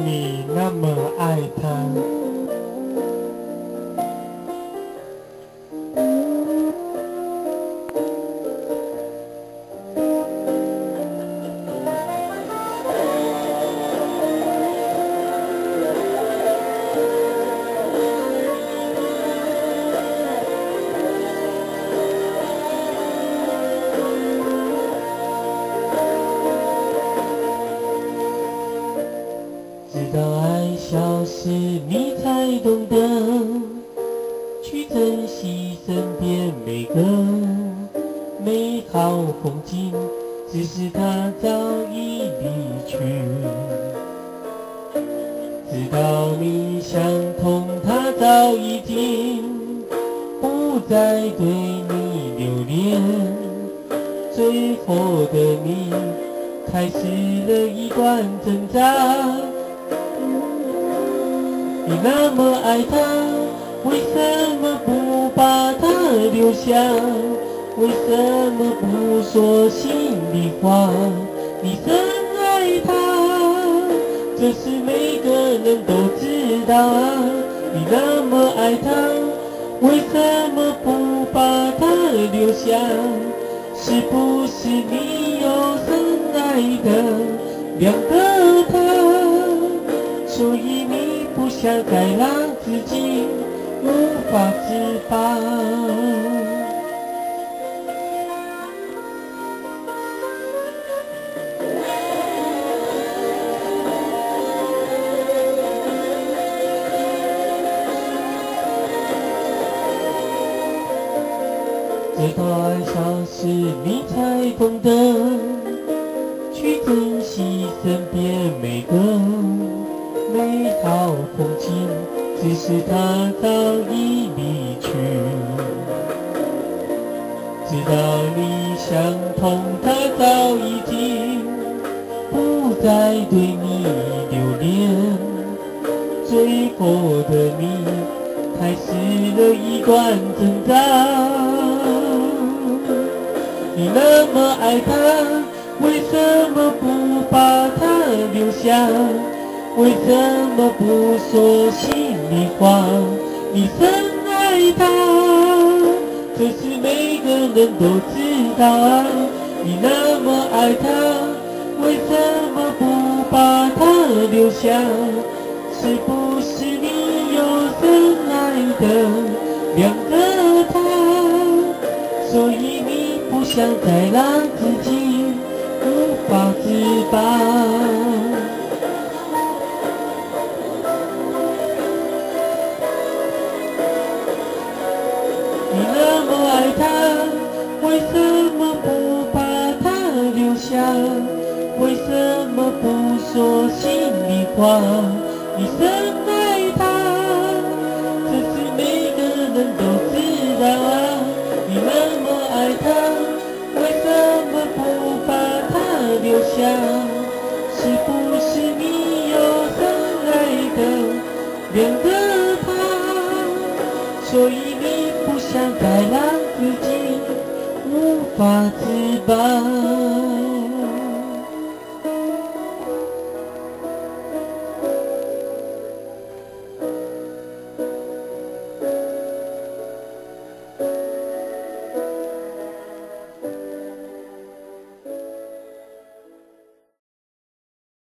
你那么爱他。直到爱消失，你才懂得去珍惜身边每个美好风景，只是他早已离去。直到你想通，他早已经不再对你留恋。最后的你开始了一段挣扎。你那么爱他，为什么不把他留下？为什么不说心里话？你深爱他，这是每个人都知道啊。你那么爱他，为什么不把他留下？是不是你有深爱的两个他？所以你不想再让自己无法自拔。直到爱消失，你才懂得去珍惜身边每个美好风景，只是他早已离去。直到你想通，他早已经不再对你留恋。最后的你开始了一段挣扎。你那么爱他，为什么不把他留下？为什么不说心里话？你深爱他，这是每个人都知道啊。你那么爱他，为什么不把他留下？是不是你有深爱的两个他？所以你不想再让自己无法自拔。你那么爱他，为什么不把他留下？为什么不说心里话？你深爱他，这是每个人都知道啊。你那么爱他，为什么不把他留下？是不是你有深爱的两个他？所以你不想再让自己无法自拔。